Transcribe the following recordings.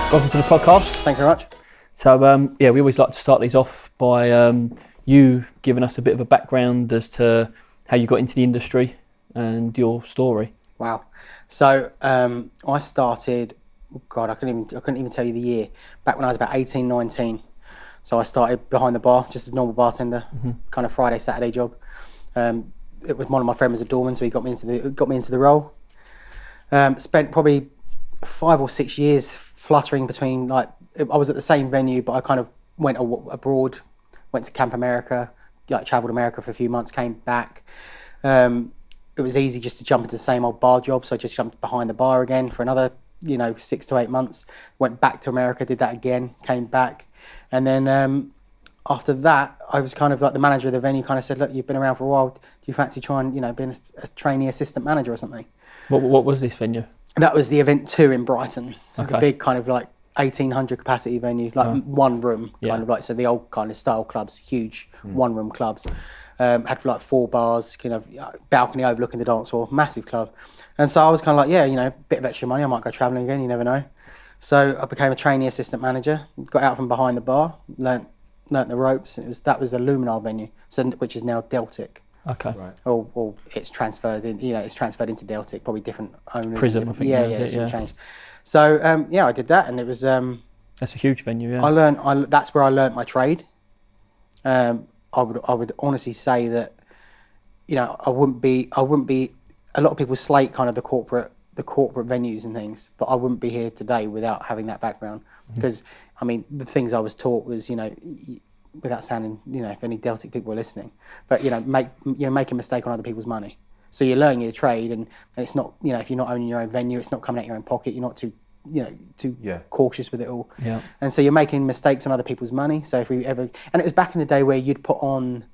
Welcome to the podcast. Thanks very much. So, we always like to start these off by you giving us a bit of a background as to how you got into the industry and your story. Wow. So I started, I couldn't even tell you the year, back when I was about 18, 19. So I started behind the bar, just as a normal bartender, kind of Friday, Saturday job. It was one of my friends was a doorman, so he got me into the role. Spent probably 5 or 6 years fluttering between, like, I was at the same venue, but I kind of went abroad, went to Camp America, like travelled America for a few months, came back. It was easy just to jump into the same old bar job, so I just jumped behind the bar again for another, 6 to 8 months. Went back to America, did that again, came back. And then after that, I was kind of like the manager of the venue kind of said, look, you've been around for a while, do you fancy trying, being a trainee assistant manager or something? What was this venue? That was the Event 2 in Brighton. It was Okay. a big kind of like 1,800 capacity venue, like one room, kind of like, so the old kind of style clubs, huge one room clubs. Had like 4 bars, balcony overlooking the dance floor, massive club. And so I was kind of like, bit of extra money, I might go travelling again, you never know. So I became a trainee assistant manager, got out from behind the bar, learnt the ropes, and that was the Luminar venue, which is now Deltic. Okay. Right. Or it's transferred in, it's transferred into Deltic, probably different owners. Prism, different, I think. It's changed. So I did that, and it was. That's a huge venue. Yeah. I learned. That's where I learnt my trade. I would honestly say that, I wouldn't be. A lot of people slate kind of the corporate venues and things, but I wouldn't be here today without having that background. Because the things I was taught was, without sounding, if any Deltic people are listening, but make a mistake on other people's money. So you're learning your trade, and it's not, if you're not owning your own venue, it's not coming out your own pocket. You're not too cautious with it all. Yeah. And so you're making mistakes on other people's money. So if we ever, and it was back in the day where you'd put on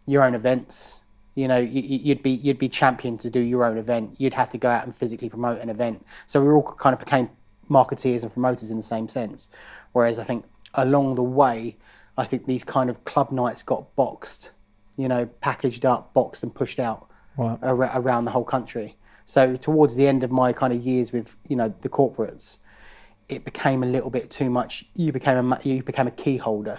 your own events. You'd be championed to do your own event. You'd have to go out and physically promote an event. So we all kind of became marketeers and promoters in the same sense. Whereas I think along the way, I think these kind of club nights got boxed, packaged up, boxed and pushed out around the whole country. So towards the end of my kind of years with, the corporates, it became a little bit too much. You became a key holder,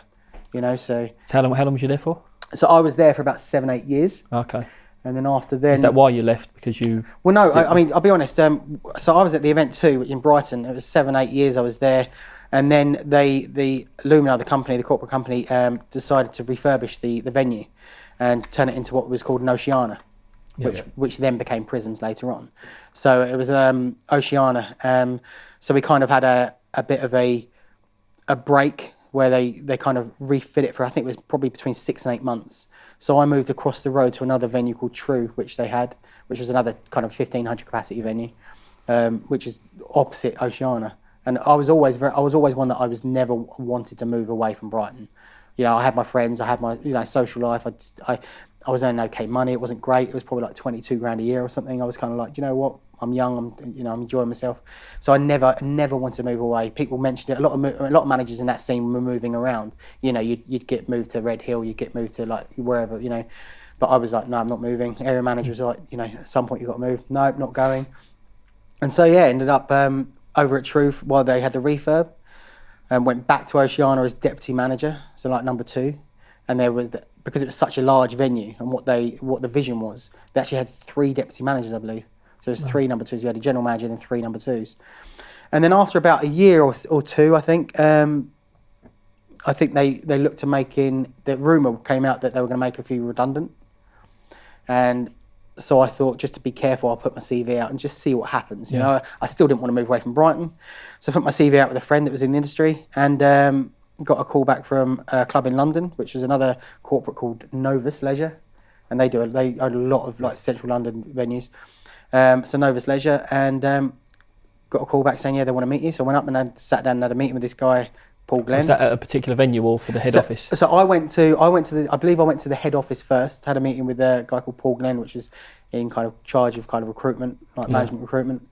so. How long was you there for? So I was there for about 7-8 years. Okay. And then after then... Is that why you left? Because you... Well, no, I'll be honest. So I was at the Event 2 in Brighton. It was 7-8 years I was there. And then the Luminar, the corporate company, decided to refurbish the venue and turn it into what was called an Oceana, which then became Prisms later on. So it was Oceana. So we kind of had a bit of a break where they kind of refit it for, I think it was probably between 6 and 8 months. So I moved across the road to another venue called True, which was another kind of 1,500 capacity venue, which is opposite Oceana. And I was always one that I was never wanted to move away from Brighton. I had my friends, I had my social life. I was earning okay money. It wasn't great. It was probably like 22 grand a year or something. I was kind of like, you know what? I'm young. I'm enjoying myself. So I never wanted to move away. People mentioned it. A lot of managers in that scene were moving around. You'd get moved to Red Hill. You'd get moved to like wherever. But I was like, no, I'm not moving. Area manager was like, at some point you've got to move. No, not going. And so ended up over at Truth while they had the refurb, and went back to Oceana as deputy manager, so like number 2. And there was because it was such a large venue, and what the vision was, they actually had 3 deputy managers, I believe. So there's 3 number 2s. We had a general manager and then 3 number 2s. And then after about a year or 2, I think they looked to the rumour came out that they were going to make a few redundant. And so I thought, just to be careful, I'll put my CV out and just see what happens. I still didn't want to move away from Brighton. So I put my CV out with a friend that was in the industry, and got a call back from a club in London, which was another corporate called Novus Leisure. And they own a lot of like central London venues. So Novus Leisure, and got a call back saying, they want to meet you. So I went up and I sat down and had a meeting with this guy, Paul Glenn. Was that at a particular venue or for the head office? So I went to the head office first, had a meeting with a guy called Paul Glenn, which was in kind of charge of kind of recruitment, like management recruitment.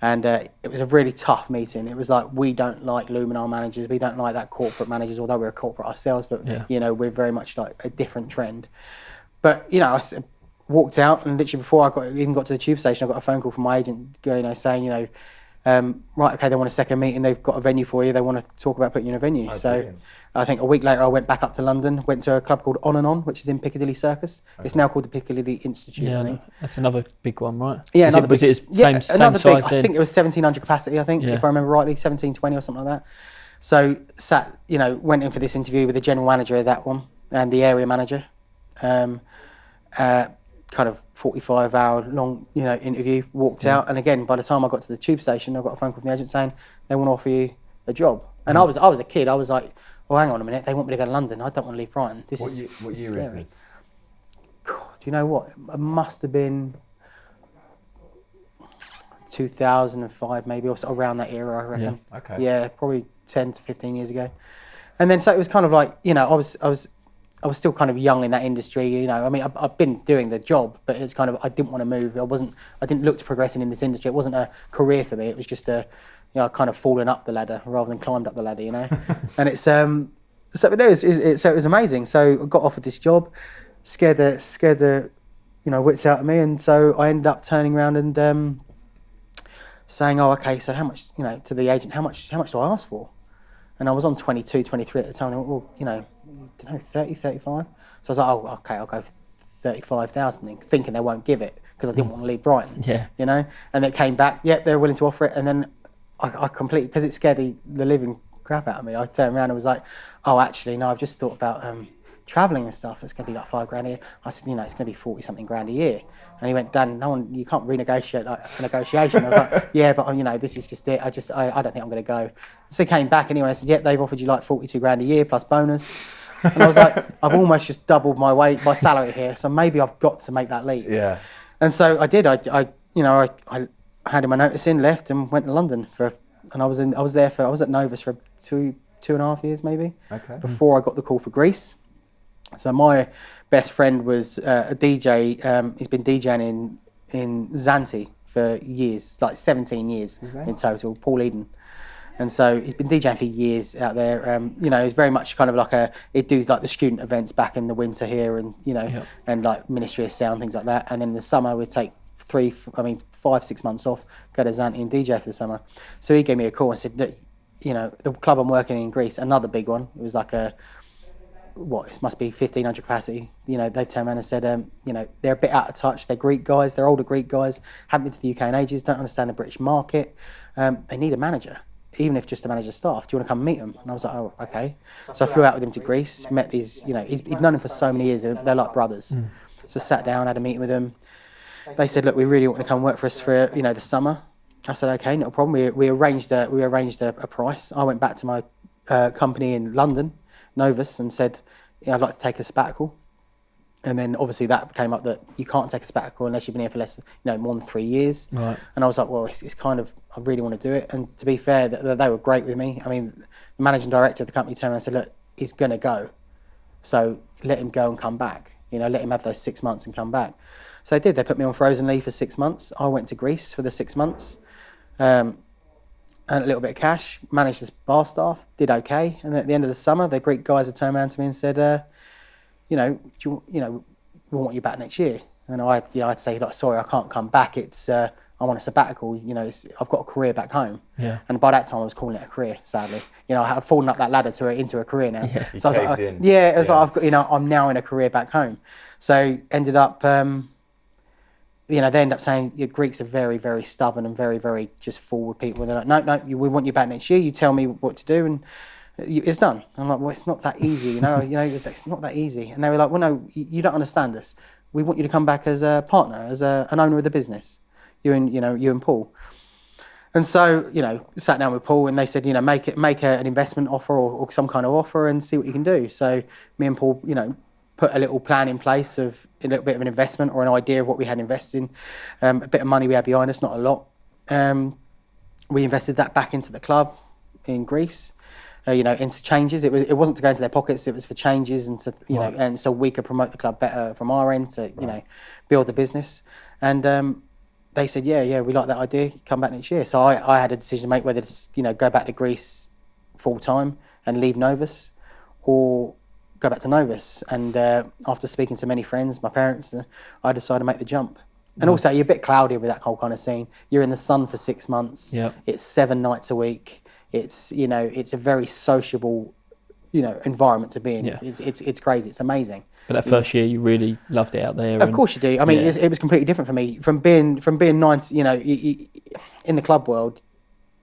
And it was a really tough meeting. It was like, we don't like Luminar managers, we don't like that corporate managers, although we're a corporate ourselves, but we're very much like a different trend. But I walked out, and literally before I even got to the tube station, I got a phone call from my agent, saying, Right, okay, they want a second meeting. They've got a venue for you. They want to talk about putting you in a venue. Brilliant. I think a week later, I went back up to London, went to a club called On and On, which is in Piccadilly Circus. It's now called the Piccadilly Institute, I think. That's another big one, right? Yeah, Was it same another size big. then? I think it was 1,700 capacity. I think, if I remember rightly, 1,720 or something like that. So went in for this interview with the general manager of that one and the area manager. Kind of 45-hour long, interview. Walked out, and again, by the time I got to the tube station, I got a phone call from the agent saying they want to offer you a job. And I was a kid. I was like, well, hang on a minute. They want me to go to London. I don't want to leave Brighton. What year is this? God, do you know what? It must have been 2005 maybe, or around that era, I reckon. Yeah. Okay. Yeah, probably 10 to 15 years ago. And then so it was kind of like, I was still kind of young in that industry. I mean, I've been doing the job, but it's kind of, I didn't want to move. I didn't look to progressing in this industry. It wasn't a career for me. It was just kind of fallen up the ladder rather than climbed up the ladder, And it's so it was amazing. So I got offered this job, scared the wits out of me, and so I ended up turning around and saying, oh, okay, so how much, to the agent, how much do I ask for? And I was on 22, 23 at the time. They went, well, I don't know, 30, 35. So I was like, oh, okay, I'll go 35,000, thinking they won't give it because I didn't want to leave Brighton. Yeah. And it came back, they were willing to offer it. And then I completely, because it scared the living crap out of me, I turned around and was like, oh, actually, no, I've just thought about travelling and stuff. It's going to be like $5 grand a year. I said, it's going to be 40 something grand a year. And he went, Dan, you can't renegotiate like a negotiation. I was like, yeah, but this is just it. I don't think I'm going to go. So he came back anyway. I said, they've offered you like 42 grand a year plus bonus. And I was like, I've almost just doubled my salary here, so maybe I've got to make that leap. Yeah. And so I did. I handed my notice in, left, and went to London and I was at Novus for two and a half years maybe. Okay. Before I got the call for Greece. So my best friend was a DJ. He's been DJing in Zante for years, like 17 years in total. Paul Eden. And so he's been DJing for years out there. He's very much kind of like he'd do like the student events back in the winter here, and and like Ministry of Sound, things like that. And then in the summer we'd take 5-6 months off, go to Zante and DJ for the summer. So he gave me a call and said, look, the club I'm working in Greece, another big one. It was like it must be 1,500 capacity. They've turned around and said, they're a bit out of touch. They're Greek guys. They're older Greek guys. Haven't been to the UK in ages. Don't understand the British market. They need a manager. Even if just to manage the staff, do you want to come meet them? And I was like, oh, okay. So I flew out with him to Greece, met these, he'd known him for so many years, they're like brothers. So sat down, had a meeting with them. They said, look, we really want to come work for us for, the summer. I said, okay, no problem. We arranged a price. I went back to my company in London, Novus, and said, I'd like to take a sabbatical. And then obviously that came up that you can't take a sabbatical unless you've been here for less, more than 3 years. Right. And I was like, well, it's kind of, I really want to do it. And to be fair, they were great with me. I mean, the managing director of the company turned around and said, look, he's going to go. So let him go and come back. Let him have those 6 months and come back. So they did. They put me on frozen leave for 6 months. I went to Greece for the 6 months. Earned a little bit of cash, managed the bar staff, did okay. And at the end of the summer, the Greek guys had turned around to me and said, we want you back next year. And I'd say, like, sorry, I can't come back. It's I'm on a sabbatical. I've got a career back home. Yeah. And by that time, I was calling it a career. Sadly, I had fallen up that ladder into a career now. Yeah. So I was like, it was like I've got, I'm now in a career back home. So ended up, they end up saying Greeks are very, very stubborn and very, very just forward people. And they're like, no, we want you back next year. You tell me what to do, and it's done. I'm like, well, it's not that easy, it's not that easy. And they were like, well, no, you don't understand us. We want you to come back as a partner, as an owner of the business. You and Paul. And so, sat down with Paul, and they said, make an investment offer or some kind of offer and see what you can do. So me and Paul, put a little plan in place of a little bit of an investment or an idea of what we had invested in, a bit of money we had behind us, not a lot. We invested that back into the club in Greece. Into changes. It wasn't to go into their pockets. It was for changes, and and so we could promote the club better from our end to build the business. And they said, yeah, we like that idea. Come back next year. So I had a decision to make whether to go back to Greece full time and leave Novus, or go back to Novus. And after speaking to many friends, my parents, I decided to make the jump. And also, you're a bit clouded with that whole kind of scene. You're in the sun for 6 months. Yeah. It's 7 nights a week. It's, you know, it's a very sociable, you know, environment to be in. Yeah. It's crazy. It's amazing. But that first year, you really loved it out there. Of course you do. I mean, yeah. it was completely different for me from being nine. You know, in the club world,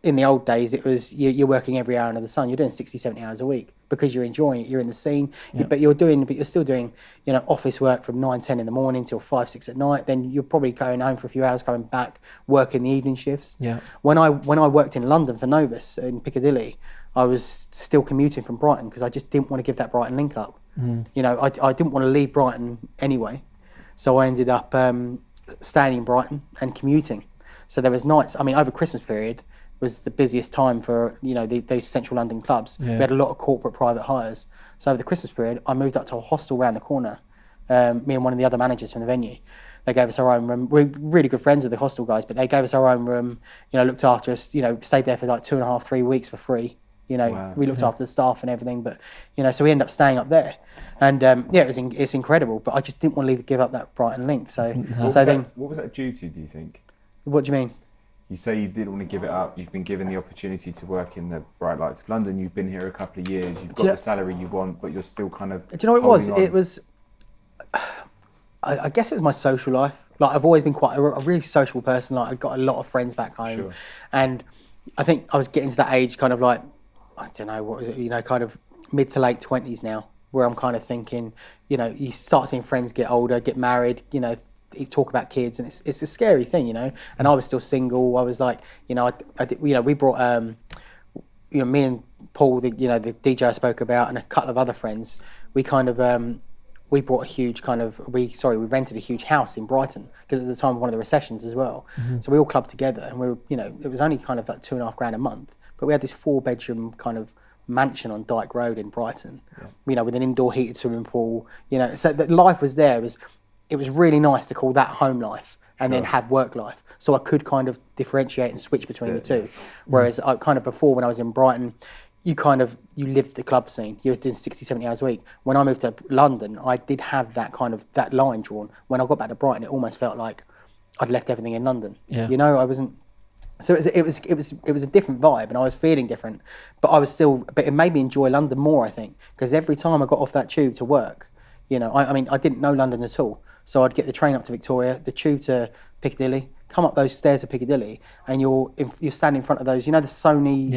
in the old days, it was you're working every hour under the sun. You're doing 60, 70 hours a week because you're enjoying it. You're in the scene, but you're still doing, you know, office work from 9, 10 in the morning till 5, 6 at night. Then you're probably going home for a few hours, coming back, working the evening shifts. Yeah. When I worked in London for Novus in Piccadilly, I was still commuting from Brighton because I just didn't want to give that Brighton link up. You know, I didn't want to leave Brighton anyway, so I ended up staying in Brighton and commuting. So there was nights. I mean, over Christmas period was the busiest time for, you know, those central London clubs. Yeah. We had a lot of corporate private hires. So over the Christmas period, I moved up to a hostel around the corner. Me and one of the other managers from the venue, they gave us our own room. We're really good friends with the hostel guys, but they gave us our own room. You know, looked after us. You know, stayed there for like 2.5, 3 weeks for free. You know, we looked after the staff and everything, but, you know, so we ended up staying up there, and it's incredible. But I just didn't want to give up that Brighton link. So, what was that due to? Do you think? What do you mean? You say you didn't want to give it up. You've been given the opportunity to work in the bright lights of London. You've been here a couple of years. You've got the salary you want, but you're still kind of. Do you know what it was? It was. I guess it was my social life. Like, I've always been quite a really social person. Like, I've got a lot of friends back home, and I think I was getting to that age, kind of like, I don't know, what was it, you know, kind of mid to late 20s now, where I'm kind of thinking, you know, you start seeing friends get older, get married, you know, you talk about kids, and it's a scary thing, you know. And I was still single. I was like, you know, I did, you know, we brought, you know, me and Paul, the DJ I spoke about, and a couple of other friends, we kind of, we brought a huge kind of, we rented a huge house in Brighton because it was the time of one of the recessions as well. So we all clubbed together, and we were, you know, it was only kind of like $2.5 a month, but we had this 4-bedroom kind of mansion on Dyke Road in Brighton, you know, with an indoor heated swimming pool, you know, so the life was there. It was really nice to call that home life and then have work life. So I could kind of differentiate and switch between the two. Whereas I kind of, before, when I was in Brighton, you lived the club scene. You were doing 60, 70 hours a week. When I moved to London, I did have that line drawn. When I got back to Brighton, it almost felt like I'd left everything in London. Yeah. You know, I wasn't. So it was a different vibe, and I was feeling different. But I was still. But it made me enjoy London more, I think, because every time I got off that tube to work, you know, I mean, I didn't know London at all. So I'd get the train up to Victoria, the tube to Piccadilly, come up those stairs to Piccadilly, and you're standing in front of those, you know, the Sony,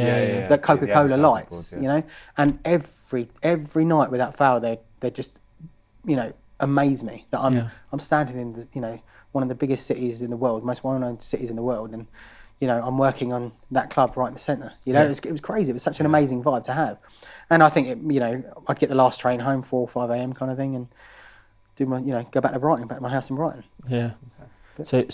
the Coca-Cola lights, you know, and every night without fail, they just, you know, amaze me that I'm standing in the, you know, one of the biggest cities in the world, most well-known cities in the world, and, you know, I'm working on that club right in the centre. You know, it was crazy. It was such an amazing vibe to have, and I think you know, I'd get the last train home 4 or 5 a.m. kind of thing, and do my, you know, go back to Brighton, back to my house in Brighton. Yeah. So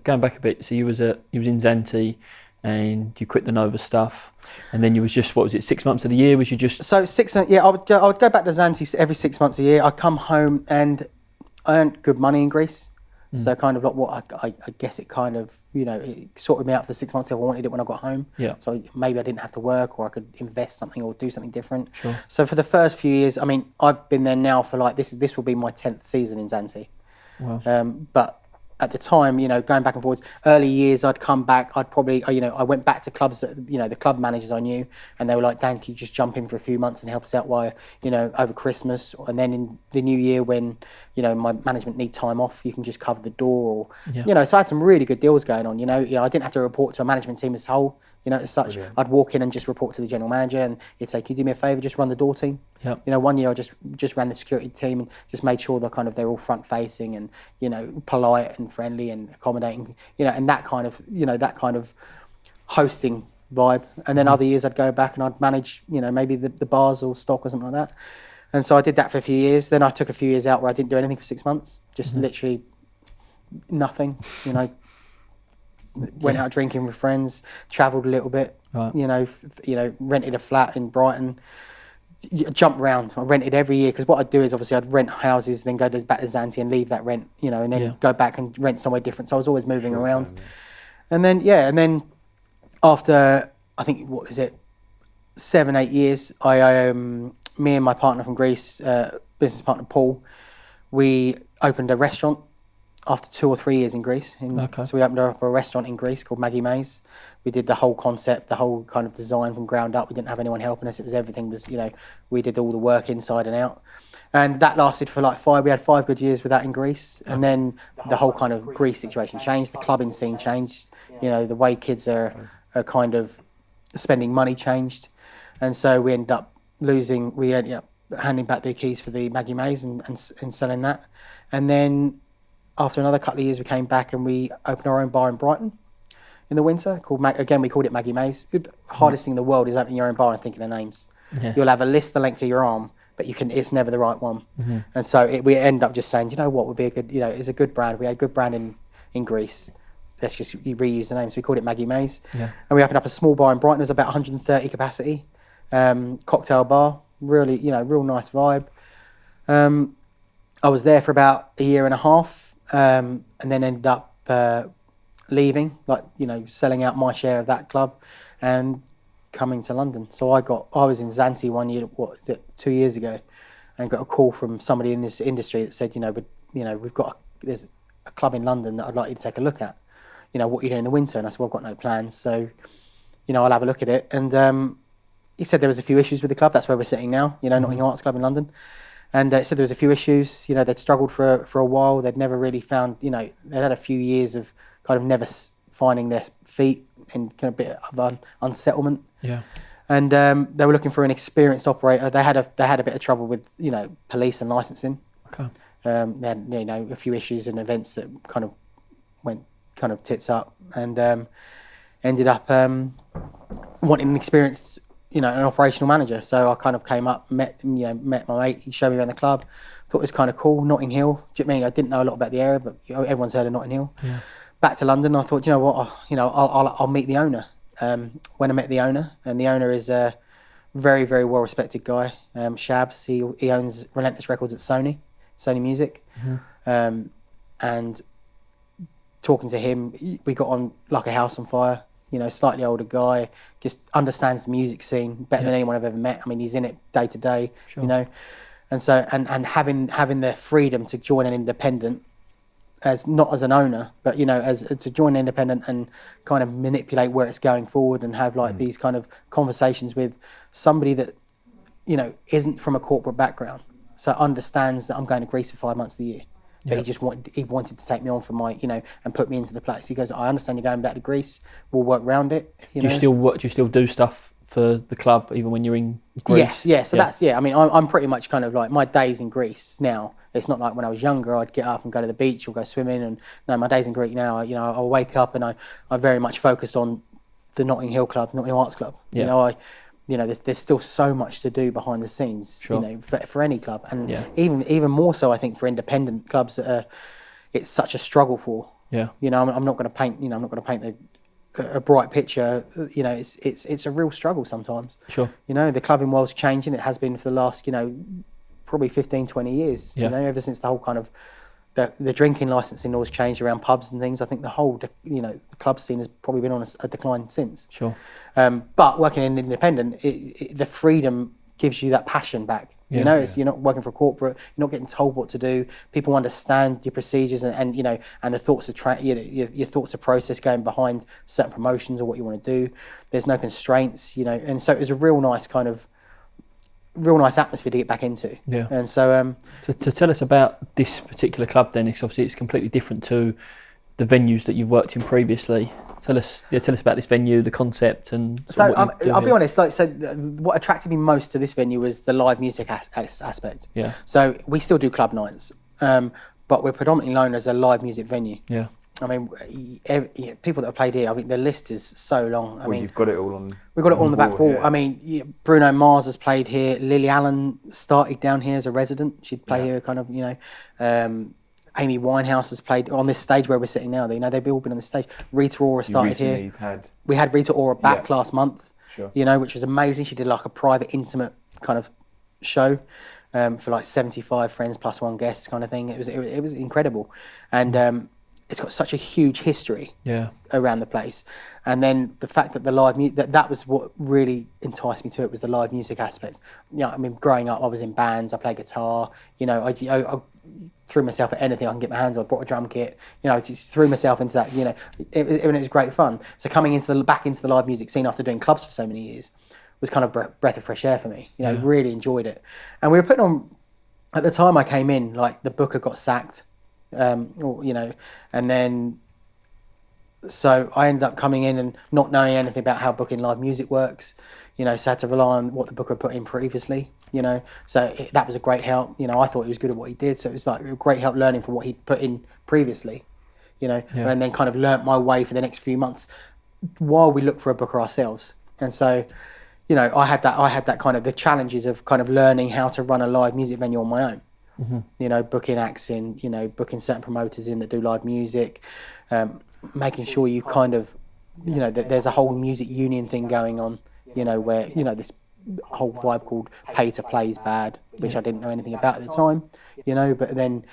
going back a bit. So you was in Zante, and you quit the Nova stuff, and then you was just, what was it, 6 months of the year? Was you just? So 6 months. Yeah, I would go back to Zante every 6 months a year. I'd come home and I earned good money in Greece. So kind of like what I guess it kind of, you know, it sorted me out for the 6 months if I wanted it when I got home. Yeah. So maybe I didn't have to work, or I could invest something or do something different. Sure. So for the first few years, I mean, I've been there now for like, this will be my 10th season in Zante. Wow. But at the time, you know, going back and forwards, early years, I'd come back, I'd probably, you know, I went back to clubs that, you know, the club managers I knew, and they were like, Dan, can you just jump in for a few months and help us out while, you know, over Christmas? And then in the new year, when, you know, my management need time off, you can just cover the door, or, you know, so I had some really good deals going on, you know, I didn't have to report to a management team as a whole, you know, as such. Brilliant. I'd walk in and just report to the general manager, and he'd say, can you do me a favour, just run the door team? Yep. You know, one year I just ran the security team and just made sure they're all front facing and, you know, polite and friendly and accommodating, you know, and that kind of hosting vibe. And then other years I'd go back and I'd manage, you know, maybe the bars or stock or something like that. And so I did that for a few years. Then I took a few years out where I didn't do anything for 6 months, just literally nothing, you know. Went out drinking with friends, travelled a little bit, you know, rented a flat in Brighton. Jump around. I rented every year, because what I'd do is, obviously, I'd rent houses, then go back to Zante and leave that rent, you know, and then go back and rent somewhere different. So I was always moving around. And then after, I think, what is it, 7, 8 years, me and my partner from Greece, business partner Paul, we opened a restaurant after 2 or 3 years in Greece. So we opened up a restaurant in Greece called Maggie May's. We did the whole concept, the whole kind of design from ground up. We didn't have anyone helping us. Everything was, we did all the work inside and out. And that lasted for like we had 5 good years with that in Greece. And then the whole kind of Greece situation changed. The clubbing scene changed. The way kids are kind of spending money changed. And so we ended up handing back the keys for the Maggie May's and selling that. And then after another couple of years, we came back and we opened our own bar in Brighton in the winter. We called it Maggie May's. The hardest thing in the world is opening your own bar and thinking of names. Yeah. You'll have a list the length of your arm, but it's never the right one. Mm-hmm. And so we end up just saying, what would be a good, it's a good brand. We had a good brand in Greece. Let's just reuse the name. So we called it Maggie May's. Yeah. And we opened up a small bar in Brighton. It was about 130 capacity, cocktail bar, really, real nice vibe. I was there for about a year and a half, and then ended up leaving, selling out my share of that club and coming to London. So I was in Zante 1 year, 2 years ago, and got a call from somebody in this industry that said, there's a club in London that I'd like you to take a look at. What you do in the winter? And I said, well, I've got no plans, so I'll have a look at it. And he said there was a few issues with the club. That's where we're sitting now, Notting Hill Arts Club in London. And it said there was a few issues. They'd struggled for a while. They'd never really found, they'd had a few years of kind of never finding their feet and kind of a bit of unsettlement. Yeah. And they were looking for an experienced operator. They had a bit of trouble with, police and licensing. Okay. They had, a few issues and events that kind of went kind of tits up, and ended up wanting an experienced, an operational manager. So I kind of came up, met my mate. He showed me around the club. Thought it was kind of cool. Notting Hill. Do you know what I mean? I didn't know a lot about the area, but everyone's heard of Notting Hill. Yeah. Back to London, I thought, I'll meet the owner. When I met the owner, and the owner is a very, very well respected guy, Shabs. He owns Relentless Records at Sony Music, and talking to him, we got on like a house on fire. Slightly older guy, just understands the music scene better than anyone I've ever met. I mean, he's in it day to day, sure. And so and having the freedom to join an independent, as not as an owner, but as to join an independent and kind of manipulate where it's going forward and have these kind of conversations with somebody that isn't from a corporate background, so understands that I'm going to Greece for 5 months of the year. But he wanted to take me on for my, and put me into the place. He goes, I understand you're going back to Greece. We'll work around it. Do you still do stuff for the club even when you're in Greece? Yeah. So that's I mean, I'm pretty much kind of like my days in Greece now. It's not like when I was younger. I'd get up and go to the beach or go swimming. And no, my days in Greece now. I'll wake up and I very much focused on the Notting Hill Arts Club. Yeah. There's still so much to do behind the scenes, sure. For any club, and even more so, I think, for independent clubs that it's such a struggle for. Yeah, I'm not going to paint, a bright picture. It's a real struggle sometimes. Sure. The clubbing world's changing. It has been for the last, probably 15, 20 years. Yeah. Ever since the whole kind of the drinking licensing laws changed around pubs and things. I think the whole, the club scene has probably been on a decline since. Sure. But working in independent, the freedom gives you that passion back. You're not working for a corporate. You're not getting told what to do. People understand your procedures and the thoughts of your thoughts of process going behind certain promotions or what you want to do. There's no constraints. And so it was a real nice atmosphere to get back into. Yeah. And so to tell us about this particular club then, because obviously it's completely different to the venues that you've worked in previously. Tell us about this venue, the concept, and so I'll be honest. What attracted me most to this venue was the live music aspect. Yeah. So we still do club nights, but we're predominantly known as a live music venue. Yeah. I mean, people that have played here, I mean, the list is so long. I mean, you've got it all on. We've got it all on the back wall. Yeah. I mean, Bruno Mars has played here. Lily Allen started down here as a resident. She'd play here, kind of, Amy Winehouse has played on this stage where we're sitting now. They've all been on this stage. Rita Ora started here. We had Rita Ora back last month. Sure. Which was amazing. She did like a private, intimate kind of show for like 75 friends plus one guest kind of thing. It was incredible, and it's got such a huge history around the place. And then the fact that the live music, that was what really enticed me to it, was the live music aspect. I mean, growing up, I was in bands, I played guitar, threw myself at anything I can get my hands on. Bought a drum kit, just threw myself into that. It was great fun. So coming back into the live music scene after doing clubs for so many years was kind of breath of fresh air for me. Really enjoyed it. And we were putting on, at the time I came in, like the booker got sacked, and then. So I ended up coming in and not knowing anything about how booking live music works, so I had to rely on what the booker put in previously, So that was a great help. I thought he was good at what he did, so it was like a great help learning from what he'd put in previously, and then kind of learnt my way for the next few months while we looked for a booker ourselves. And so, I had that kind of the challenges of kind of learning how to run a live music venue on my own. Mm-hmm. Booking acts in, booking certain promoters in that do live music, making sure you kind of, that there's a whole music union thing going on, where, this whole vibe called pay to play is bad, which I didn't know anything about at the time, but then,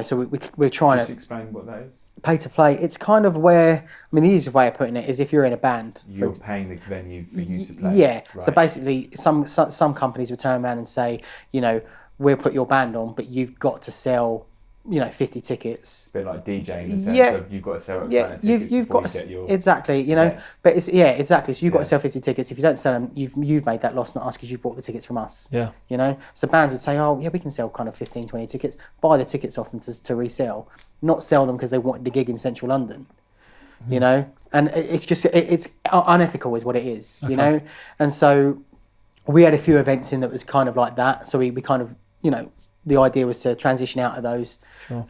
so we're trying Just to explain what that is. Pay to play. It's kind of where, the easiest way of putting it is if you're in a band. You're paying the venue for you to play. Yeah. Right. So basically, some companies would turn around and say, we'll put your band on, but you've got to sell, 50 tickets. It's a bit like DJing in the sense of you've got to sell it. Yeah, you've got to exactly, set. but it's exactly. So you've got to sell 50 tickets. If you don't sell them, you've made that loss, not us, because you bought the tickets from us. Yeah. So bands would say, oh yeah, we can sell kind of 15, 20 tickets. Buy the tickets off them to resell, not sell them because they wanted the gig in central London. And it's just it's unethical, is what it is. Okay. And so we had a few events in that was kind of like that. So we kind of the idea was to transition out of those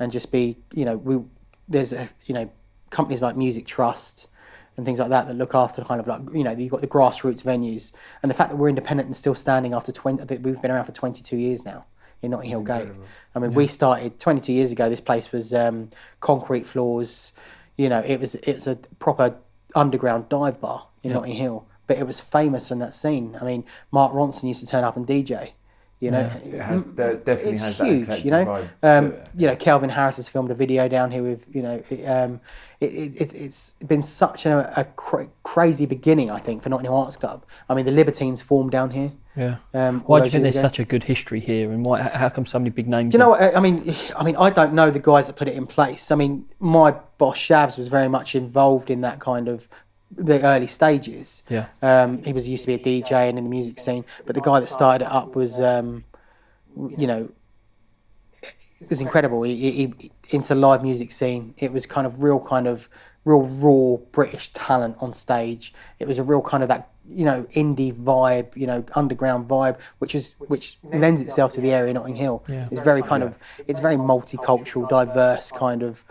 and just be, there's companies like Music Trust and things like that look after kind of like, you've got the grassroots venues, and the fact that we're independent and still standing after we've been around for 22 years now in Notting Hill Gate. We started 22 years ago. This place was concrete floors, it's a proper underground dive bar in Notting Hill, but it was famous in that scene. Mark Ronson used to turn up and DJ. It definitely it's has huge, that vibe. Calvin Harris has filmed a video down here with, it's been such a crazy beginning, I think, for Nottingham Arts Club. The Libertines formed down here. Yeah. Why do you think there's such a good history here, and how come so many big names? Do you know what I don't know the guys that put it in place. My boss Shabs was very much involved in that kind of the early stages. Yeah. He used to be a DJ and in the music scene, but the guy that started it up was, it was incredible. He into the live music scene. It was real raw British talent on stage. It was a real kind of that, indie vibe, underground vibe, which lends itself to the area of Notting Hill. Yeah. It's very it's very multicultural, diverse kind of,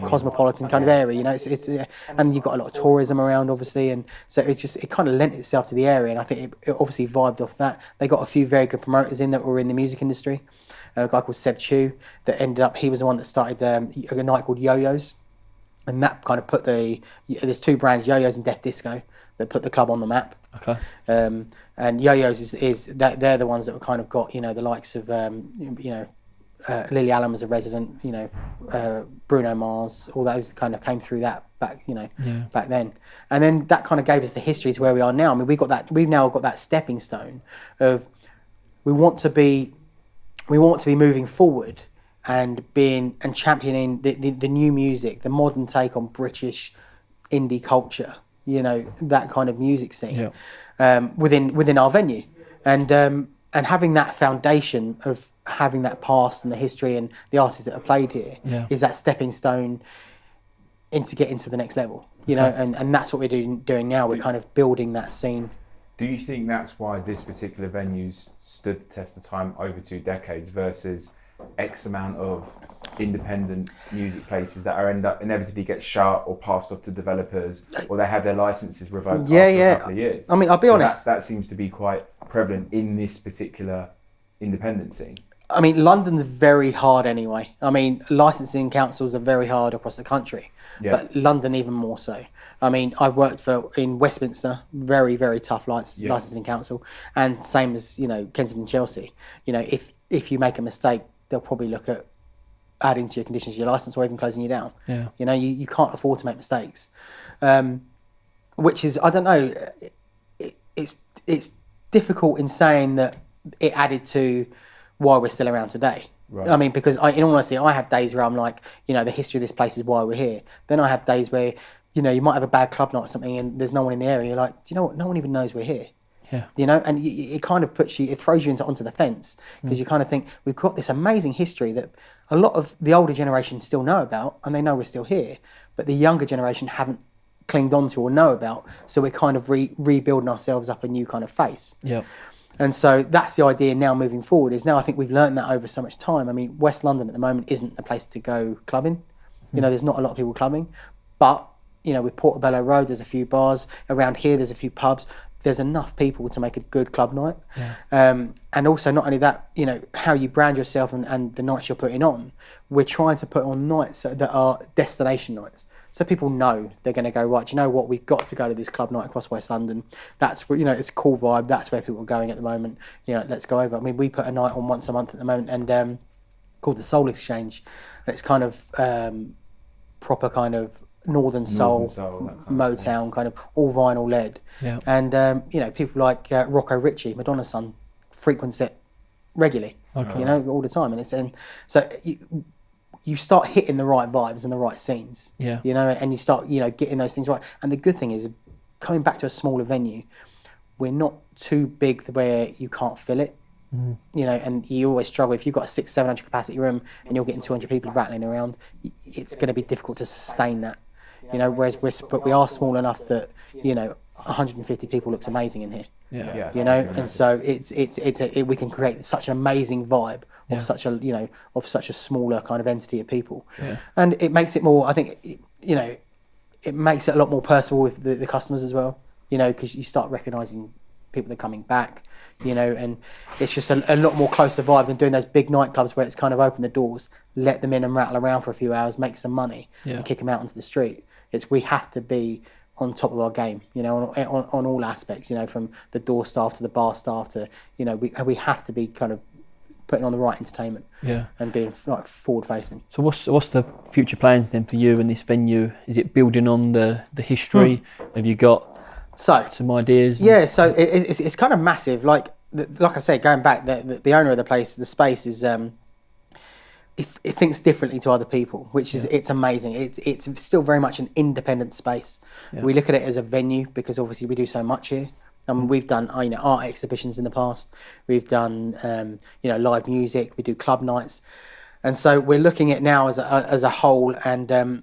cosmopolitan kind of area. It's and you've got a lot of tourism around, obviously, and so it kind of lent itself to the area, and I think it obviously vibed off that. They got a few very good promoters in that were in the music industry. A guy called Seb Chu that ended up, he was the one that started a night called Yo-Yo's. And that kind of put there's two brands, Yo-Yo's and Death Disco, that put the club on the map. Okay. And Yo-Yo's is that they're the ones that were kind of got, the likes of, Lily Allen was a resident, Bruno Mars, all those kind of came through that back, back then. And then that kind of gave us the history to where we are now. We've now got that stepping stone of we want to be moving forward and championing the new music, the modern take on British indie culture, that kind of music scene, within our venue, and having that foundation of having that past and the history and the artists that have played here is that stepping stone into getting to the next level, and that's what we're doing now. We're kind of building that scene. Do you think that's why this particular venue's stood the test of time over 2 decades versus X amount of independent music places that inevitably get shut or passed off to developers, or they have their licenses revoked after a couple of years? I'll be honest. That seems to be quite prevalent in this particular independent scene. London's very hard anyway. Licensing councils are very hard across the country, but London even more so. I've worked in Westminster, very, very tough licensing council, and same as, Kensington and Chelsea. If you make a mistake, they'll probably look at adding to your conditions of your license or even closing you down. Yeah. You can't afford to make mistakes, which is, I don't know, it's difficult in saying that it added to why we're still around today. Right. I mean, because in all honesty, I have days where I'm like, the history of this place is why we're here. Then I have days where, you might have a bad club night or something and there's no one in the area. You're like, do you know what? No one even knows we're here. Yeah. And it kind of it throws you onto the fence because you kind of think we've got this amazing history that a lot of the older generation still know about and they know we're still here, but the younger generation haven't clinged onto or know about. So we're kind of rebuilding ourselves up a new kind of face. Yeah. And so that's the idea now moving forward is now I think we've learned that over so much time. I mean, West London at the moment isn't the place to go clubbing. There's not a lot of people clubbing, but with Portobello Road, there's a few bars. Around here, there's a few pubs. There's enough people to make a good club night. Yeah. And also not only that, how you brand yourself and the nights you're putting on, we're trying to put on nights that are destination nights. So people know they're going to go, right, do you know what, we've got to go to this club night across West London. That's where, it's a cool vibe. That's where people are going at the moment. Let's go over. I mean, we put a night on once a month at the moment and called the Soul Exchange. And it's kind of proper kind of Northern Soul Motown, kind of all vinyl led. Yeah. And, people like Rocco Ritchie, Madonna's son, frequents it regularly, all the time. And so you start hitting the right vibes and the right scenes, and you start, getting those things right. And the good thing is, coming back to a smaller venue, we're not too big where you can't fill it. And you always struggle if you've got a 600-700 capacity room and you're getting 200 people rattling around. It's going to be difficult to sustain that. Whereas we are small enough that 150 people looks amazing in here. Yeah. And so we can create such an amazing vibe of such a smaller kind of entity of people, and it makes it more. I think it makes it a lot more personal with the customers as well. Because you start recognising people that are coming back, and it's just a lot more closer vibe than doing those big nightclubs where it's kind of open the doors, let them in and rattle around for a few hours, make some money, and kick them out onto the street. We have to be on top of our game, on all aspects, from the door staff to the bar staff to, we have to be kind of putting on the right entertainment and being like forward facing. So what's the future plans then for you and this venue? Is it building on the history? Have you got some ideas? Yeah, so it's kind of massive. Like I say, going back, the owner of the place, the space is it thinks differently to other people, which is it's amazing. It's still very much an independent space. We look at it as a venue because obviously we do so much here. We've done art exhibitions in the past. We've done live music. We do club nights, and so we're looking at now as a whole. And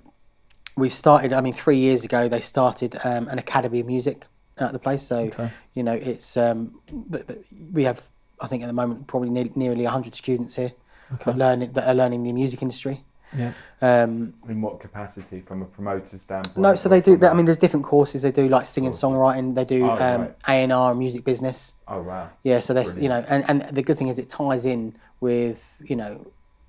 we've started. 3 years ago they started an academy of music at the place. So it's we have, I think at the moment, probably nearly 100 students here. That are learning the music industry. Yeah. In what capacity, from a promoter standpoint? No, so they do that. There's different courses. They do like singing, songwriting. They do A&R and music business. Oh wow. Yeah, so there's and the good thing is it ties in with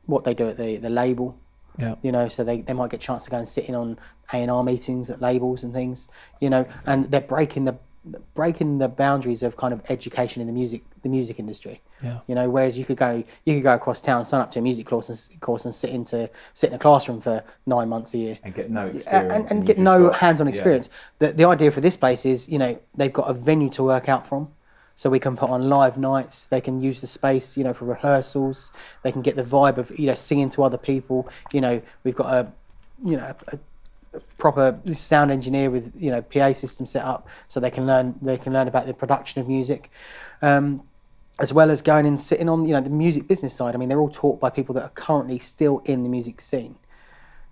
what they do at the label. Yeah. So they might get a chance to go and sit in on A&R meetings at labels and things. And they're breaking the boundaries of kind of education in the music industry. Yeah. Whereas you could go across town, sign up to a music course and sit in a classroom for 9 months a year and get no experience and get no hands-on experience. The idea for this place is they've got a venue to work out from, so we can put on live nights. They can use the space for rehearsals. They can get the vibe of singing to other people. We've got a proper sound engineer with PA system set up, so they can learn about the production of music, as well as going and sitting on the music business side. They're all taught by people that are currently still in the music scene,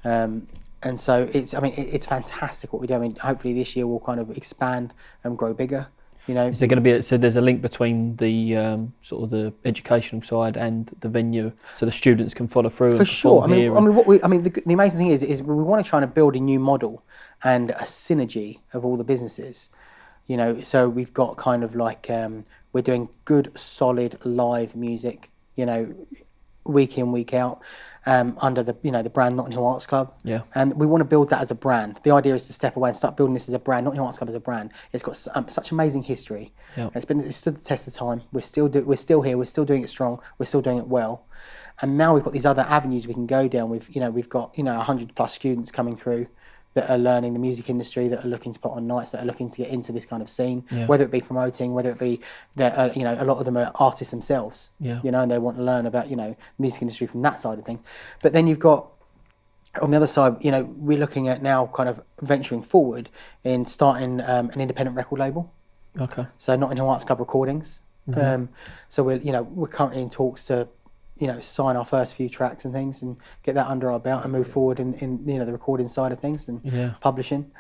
and so it's fantastic what we do. Hopefully this year we'll kind of expand and grow bigger. Is there going to be so there's a link between the sort of the educational side and the venue, so the students can follow through? For sure. The amazing thing is we want to try and build a new model and a synergy of all the businesses. So we've got kind of like we're doing good, solid live music. Week in, week out, under the the brand Notting Hill Arts Club. Yeah. And we want to build that as a brand. The idea is to step away and start building this as a brand. Notting Hill Arts Club as a brand. It's got such amazing history. Yeah. It's stood the test of time. We're still here. We're still doing it strong. We're still doing it well. And now we've got these other avenues we can go down. We've got 100 plus students coming through that are learning the music industry, that are looking to put on nights, that are looking to get into this kind of scene, Yeah. whether it be promoting, whether it be that, you know, a lot of them are artists themselves, Yeah. you know, and they want to learn about, you know, the music industry from that side of things. But then you've got, on the other side, you know, we're looking at now kind of venturing forward in starting an independent record label. Okay. So Notting Hill Arts Club Recordings. So we're currently in talks to, you know, sign our first few tracks and things and get that under our belt and move forward in you know, the recording side of things and publishing.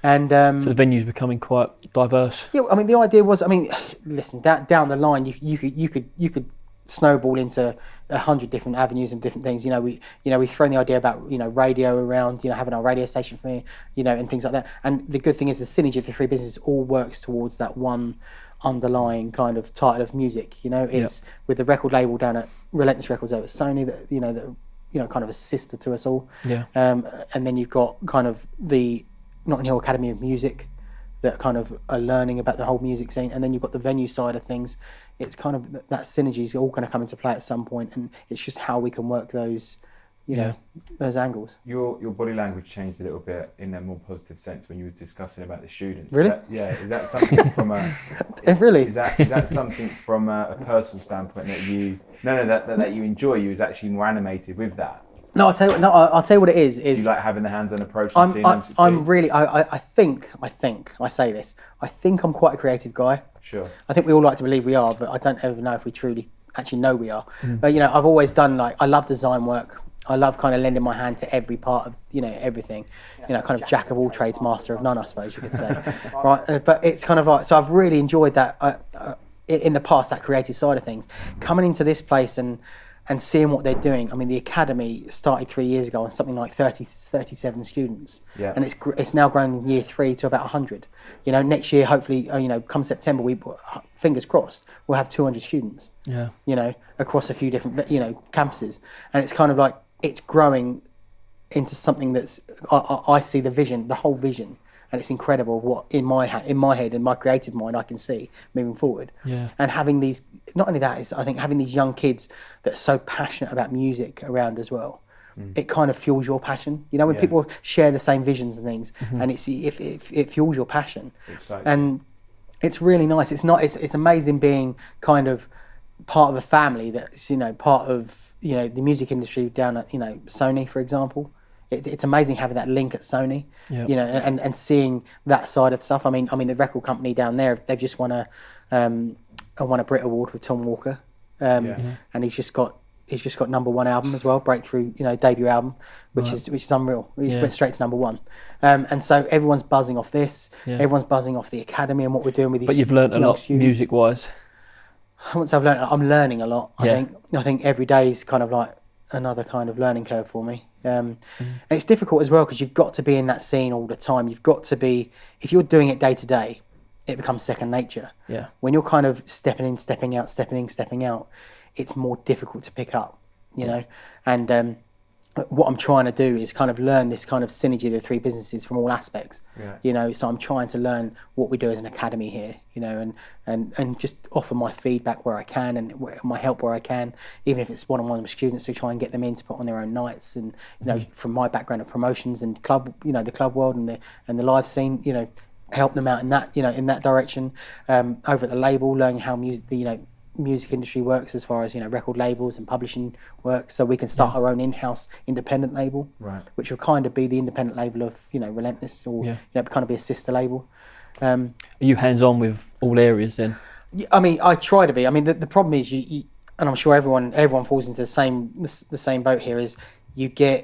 And so the venue's becoming quite diverse. yeah, I mean, the idea was, I mean, listen, down the line, you could snowball into 100 different avenues and different things. You know, we've thrown the idea about, you know, radio around, you know, having our radio station for me, you know, and things like that. And the good thing is the synergy of the three businesses all works towards that one underlying kind of title of music. You know, it's with the record label down at Relentless Records over at Sony that, you know, kind of a sister to us all. Yeah. And then you've got kind of the Notting Hill Academy of Music that kind of are learning about the whole music scene, and then you've got the venue side of things. It's kind of that synergy is all going to come into play at some point, and it's just how we can work those, you know, those angles. Your body language changed a little bit in a more positive sense when you were discussing about the students. Really? Is that something from a? Really? Is that something from a personal standpoint that you that you enjoy? You was actually more animated with that. No, I'll tell you what it is. Do you like having the hands-on approach and seeing them succeed? I think I say this. I think I'm quite a creative guy. Sure. I think we all like to believe we are, but I don't ever know if we truly actually know we are. But you know, I've always done, like, I love design work. I love kind of lending my hand to every part of, you know, everything. You know, kind of jack of all trades, master of none, I suppose you could say. Right? But it's kind of like, so I've really enjoyed that in the past, that creative side of things. Coming into this place and seeing what they're doing. I mean, the academy started 3 years ago on something like 37 students, and it's now grown in year 3 to about 100. You know, next year, hopefully, you know, come September, we, fingers crossed, we'll have 200 students. Yeah. You know, across a few different, you know, campuses, and it's kind of like it's growing into something that's I see the vision, the whole vision. And it's incredible what in my head, in my creative mind, I can see moving forward. Yeah. And having these, not only that, is I think having these young kids that are so passionate about music around as well. It kind of fuels your passion. You know, when people share the same visions and things, and it fuels your passion. Exciting. And it's really nice. It's amazing being kind of part of a family that's, you know, part of, you know, the music industry down at, you know, Sony, for example. It's amazing having that link at Sony, you know, and seeing that side of stuff. I mean, the record company down there, they've just won a Brit Award with Tom Walker, and he's just got #1 album as well, breakthrough, you know, debut album, which is unreal. He's went straight to #1, and so everyone's buzzing off this. Everyone's buzzing off the academy and what we're doing with these. But you've learnt a lot music wise. Once I've learned, I'm learning a lot. I think every day is kind of like another kind of learning curve for me. And it's difficult as well because you've got to be in that scene all the time. You've got to be, if you're doing it day to day, it becomes second nature. Yeah. When you're kind of stepping in, stepping out, stepping in, stepping out, it's more difficult to pick up, you know. And what I'm trying to do is kind of learn this kind of synergy of the three businesses from all aspects. You know, so I'm trying to learn what we do as an academy here, you know, and just offer my feedback where I can and my help where I can, even if it's one-on-one with students, to try and get them in to put on their own nights. And you know, from my background of promotions and club, you know, the club world and the live scene, you know, help them out in that, you know, in that direction. Over at the label, learning how music industry works as far as, you know, record labels and publishing works, so we can start our own in-house independent label, which will kind of be the independent label of, you know, Relentless, or you know, kind of be a sister label. Are you hands-on with all areas then? I mean, I try to be. I mean, the problem is you and I'm sure everyone falls into the same boat here, is you kind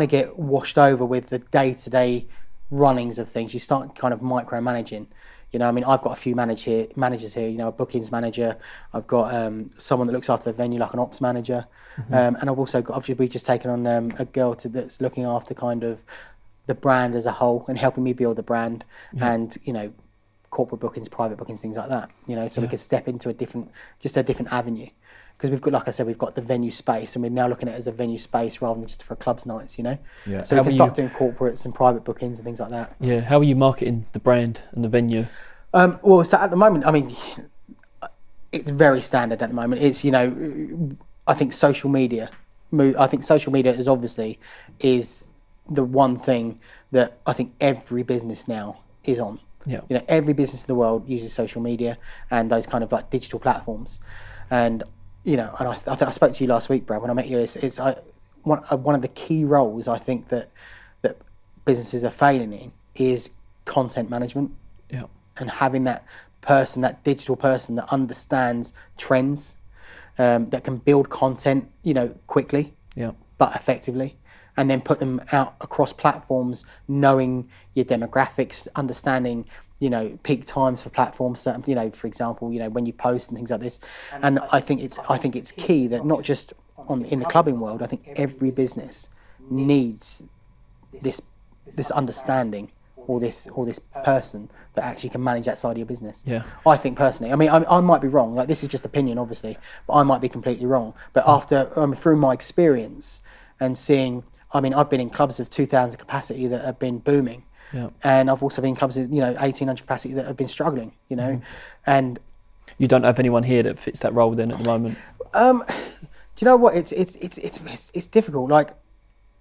of get washed over with the day-to-day runnings of things. You start kind of micromanaging. You know, I mean, I've got a few managers here, you know, a bookings manager. I've got someone that looks after the venue, like an ops manager. And I've also got, obviously, we've just taken on a girl that's looking after kind of the brand as a whole and helping me build the brand and, you know, corporate bookings, private bookings, things like that, you know, so we can step into a different avenue. Because we've got, like I said, we've got the venue space, and we're now looking at it as a venue space rather than just for clubs nights, you know. Yeah. So we can start doing corporates and private bookings and things like that. Yeah. How are you marketing the brand and the venue? Well, so at the moment, I mean, it's very standard at the moment. It's, you know, I think social media is obviously the one thing that I think every business now is on. Yeah. You know, every business in the world uses social media and those kind of like digital platforms. And, you know, and I think I spoke to you last week, Brad, when I met you. It's one of the key roles I think that businesses are failing in is content management. Yeah. And having that person, that digital person that understands trends, that can build content, you know, quickly, but effectively, and then put them out across platforms, knowing your demographics, understanding, you know, peak times for platforms, certain, you know, for example, you know, when you post and things like this. And I think it's key that not just in the clubbing world, I think every business needs this understanding or this person that actually can manage that side of your business. Yeah. I think personally, I mean, I might be wrong. Like, this is just opinion, obviously, but I might be completely wrong. But after through my experience and seeing, I mean, I've been in clubs of 2,000 capacity that have been booming, and I've also been in clubs of 1,800 capacity that have been struggling. You know, and you don't have anyone here that fits that role then at the moment. Do you know what? It's difficult. Like,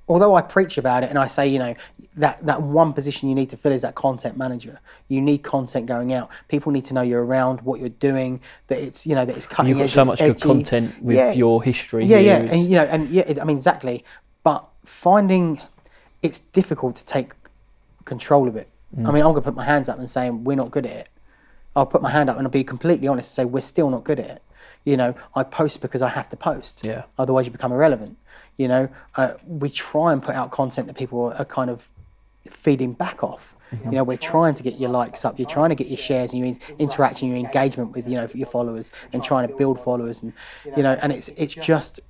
although I preach about it and I say, you know, that one position you need to fill is that content manager. You need content going out. People need to know you're around, what you're doing, that it's, you know, that it's cutting edge. You've got so much good content with your history. And you know, I mean, exactly. But finding it's difficult to take control of it. I mean, I'm gonna put my hands up and say we're not good at it. I'll put my hand up and I'll be completely honest and say we're still not good at it. You know, I post because I have to post. Yeah. Otherwise, you become irrelevant. You know, we try and put out content that people are kind of feeding back off. You know, we're trying to get your likes up. You're trying to get your shares and your interaction, your engagement with, you know, your followers, and trying to build followers. And you know, and it's just,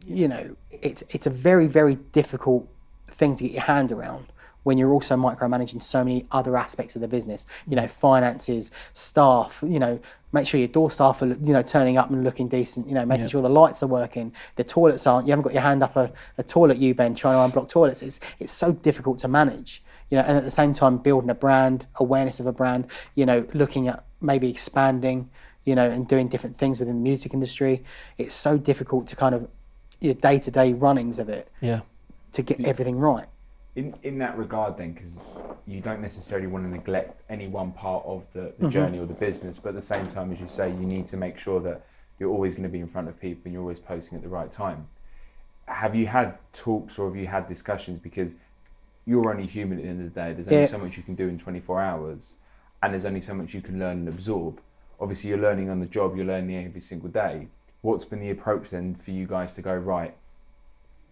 you know, it's a very, very difficult thing to get your hand around when you're also micromanaging so many other aspects of the business, you know, finances, staff, you know, make sure your door staff are, you know, turning up and looking decent, you know, making sure the lights are working, the toilets aren't, you haven't got your hand up a toilet U-bend trying to unblock toilets. It's so difficult to manage, you know, and at the same time building a brand, awareness of a brand, you know, looking at maybe expanding, you know, and doing different things within the music industry. It's so difficult to kind of, your day-to-day runnings of it to get everything right. In that regard then, because you don't necessarily want to neglect any one part of the journey or the business, but at the same time, as you say, you need to make sure that you're always going to be in front of people and you're always posting at the right time. Have you had talks or have you had discussions, because you're only human at the end of the day, there's only so much you can do in 24 hours and there's only so much you can learn and absorb. Obviously you're learning on the job, you're learning every single day. What's been the approach then for you guys to go, right,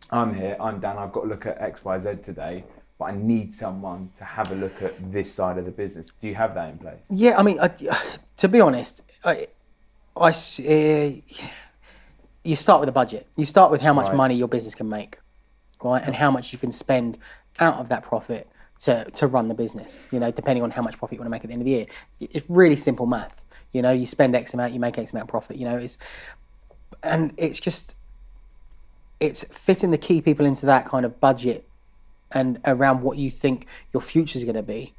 I'm here, I'm Dan, I've got to look at X, Y, Z today, but I need someone to have a look at this side of the business. Do you have that in place? Yeah, I mean, to be honest, you start with a budget. You start with how much money your business can make, right? And how much you can spend out of that profit to run the business, you know, depending on how much profit you want to make at the end of the year. It's really simple math. You know, you spend X amount, you make X amount of profit, you know, it's fitting the key people into that kind of budget and around what you think your future is going to be,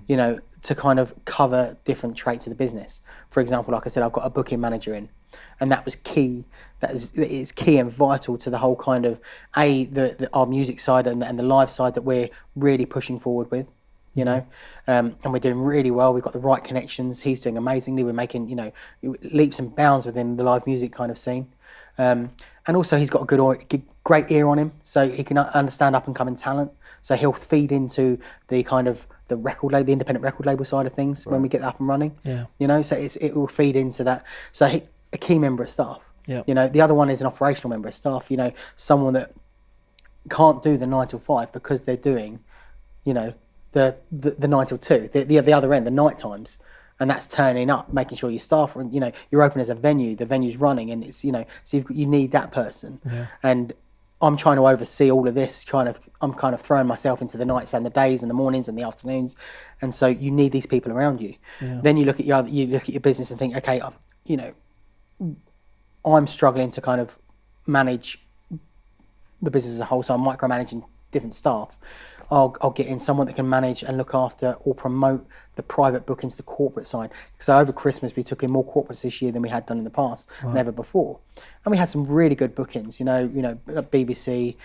you know, to kind of cover different traits of the business. For example, like I said, I've got a booking manager in, and that was key. That is key and vital to the whole kind of our music side and the live side that we're really pushing forward with, you know, and we're doing really well. We've got the right connections. He's doing amazingly. We're making, you know, leaps and bounds within the live music kind of scene. And also he's got a great ear on him, so he can understand up and coming talent. So he'll feed into the kind of the independent record label side of things when we get up and running. Yeah. You know, so it will feed into that. So a key member of staff. Yeah. You know, the other one is an operational member of staff. You know, someone that can't do the 9 till 5 because they're doing, you know, the 9 till 2, the other end, the night times. And that's turning up, making sure your staff are, you know, you're open as a venue, the venue's running, and it's, you know, so you need that person. Yeah. And I'm trying to oversee all of this, I'm kind of throwing myself into the nights and the days and the mornings and the afternoons. And so you need these people around you. Yeah. Then you look at your business and think, okay, you know, I'm struggling to kind of manage the business as a whole, so I'm micromanaging different staff. I'll get in someone that can manage and look after or promote the private bookings, the corporate side. So over Christmas, we took in more corporates this year than we had done in the past and ever before. And we had some really good bookings, you know, BBC,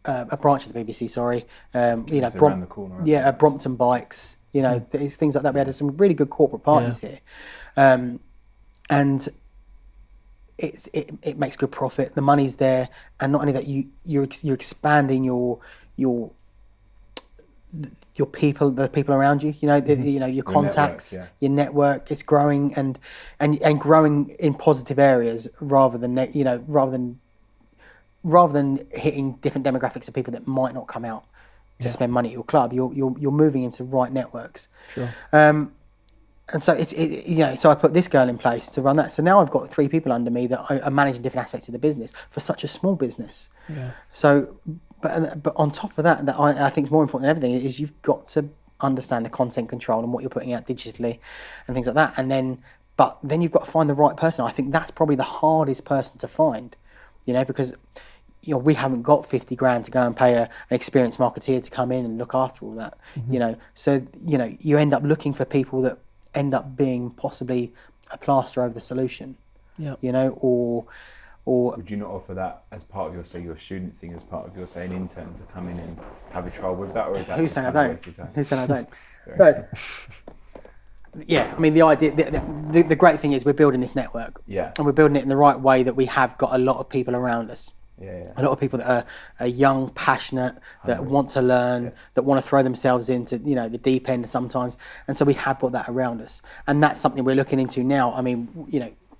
a branch of the BBC. Sorry, around the corner. Brompton Bikes. Things like that. We had some really good corporate parties here, and it makes good profit. The money's there, and not only that, you're expanding your people, the people around you. Your contacts, your network. It's growing and growing in positive areas rather than hitting different demographics of people that might not come out to spend money at your club. You're moving into right networks. Sure. And so so I put this girl in place to run that. So now I've got 3 people under me that are managing different aspects of the business for such a small business. Yeah. So, but on top of that I think is more important than everything is you've got to understand the content control and what you're putting out digitally and things like that. But then you've got to find the right person. I think that's probably the hardest person to find, because we haven't got 50 grand to go and pay an experienced marketeer to come in and look after all that. So you end up looking for people that end up being possibly a plaster over the solution. Or would you not offer that as part of your student thing, as part of your an intern to come in and have a trial with that, or is that who's saying I don't? Who's saying I don't? But yeah, I mean the idea, the great thing is we're building this network, and we're building it in the right way that we have got a lot of people around us. A lot of people that are young, passionate, that want to learn, that want to throw themselves into the deep end sometimes, and so we have got that around us, and that's something we're looking into now. I mean,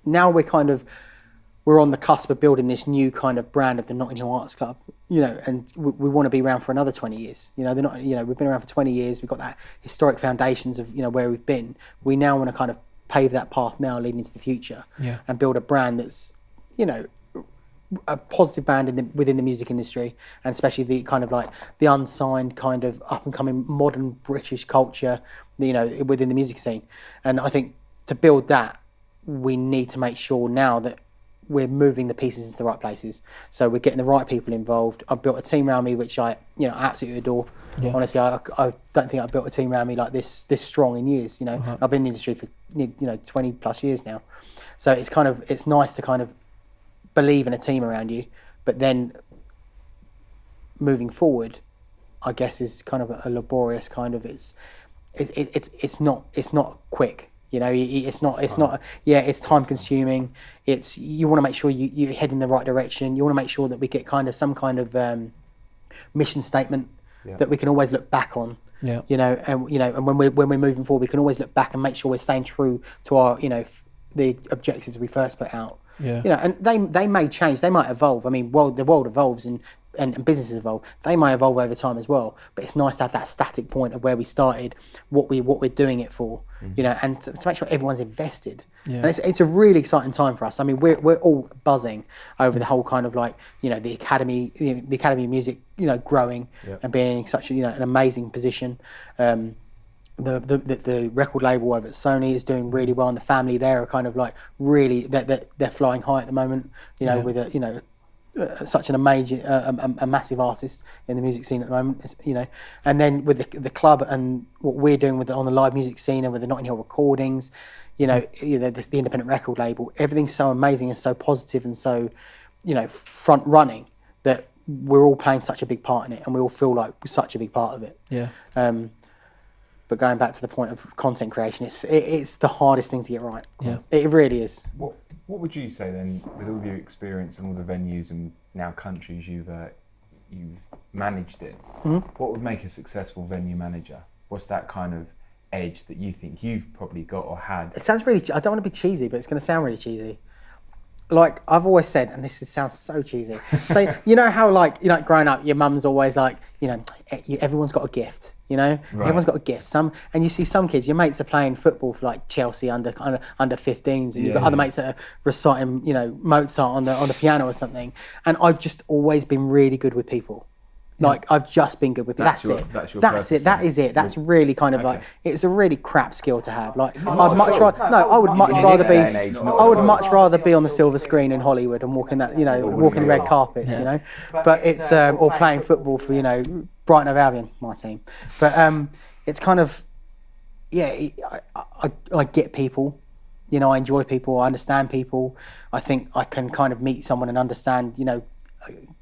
now we're on the cusp of building this new kind of brand of the Notting Hill Arts Club, and we want to be around for another 20 years. They're not, we've been around for 20 years. We've got that historic foundations of where we've been. We now want to kind of pave that path now, leading into the future, and build a brand that's a positive brand within the music industry, and especially the kind of like the unsigned kind of up and coming modern British culture, within the music scene. And I think to build that, we need to make sure now that we're moving the pieces into the right places. So we're getting the right people involved. I've built a team around me which I absolutely adore. Honestly, I don't think I've built a team around me like this strong in years. I've been in the industry for 20 plus years now. So it's nice to kind of believe in a team around you, but then moving forward, I guess, is kind of a laborious kind of. It's not quick. It's not. Yeah, it's time consuming. You want to make sure you head in the right direction. You want to make sure that we get kind of some kind of mission statement that we can always look back on. And when we're moving forward, we can always look back and make sure we're staying true to our the objectives we first put out. And they may change, they might evolve. I mean, the world evolves and businesses evolve. They may evolve over time as well. But it's nice to have that static point of where we started, what we're doing it for, and to make sure everyone's invested. And it's a really exciting time for us. I mean, we're all buzzing over the whole kind of like the academy of music, growing and being in such an amazing position. The record label over at Sony is doing really well, and the family there are kind of like really they're flying high at the moment. With such an amazing, a massive artist in the music scene at the moment. And then with the club and what we're doing on the live music scene and with the Notting Hill recordings, the independent record label, everything's so amazing and so positive and so front running that we're all playing such a big part in it, and we all feel like we're such a big part of it. But going back to the point of content creation, it's the hardest thing to get right. It really is. What would you say then, with all your experience and all the venues and now countries you've managed in? What would make a successful venue manager? What's that kind of edge that you think you've probably got or had? It sounds really. I don't want to be cheesy, but it's going to sound really cheesy. Like I've always said, and this sounds so cheesy. So how like growing up, your mum's always like, everyone's got a gift. Everyone's got a gift. And you see some kids, your mates are playing football for like Chelsea under 15s, and you've got other mates that are reciting, Mozart on the piano or something. And I've just always been really good with people. Like I've just been good with people. That's it. That is it. That's really kind of like, it's a really crap skill to have. Like I would much rather be on the silver screen in Hollywood and walking the red carpets, But it's or playing football for Brighton of Albion, my team. But it's kind of I get people. I enjoy people. I understand people. I think I can kind of meet someone and understand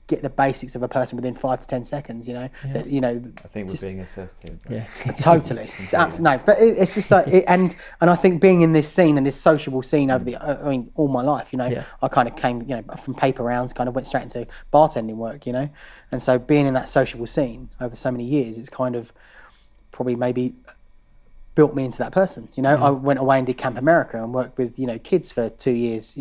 get the basics of a person within 5 to 10 seconds. That, I think we're being assessed here. Totally. Absolutely. No, but it's just like, and I think being in this scene and this sociable scene over all my life, I kind of came, from paper rounds, kind of went straight into bartending work, and so being in that sociable scene over so many years, it's kind of probably maybe built me into that person. I went away and did Camp America and worked with kids for 2 years,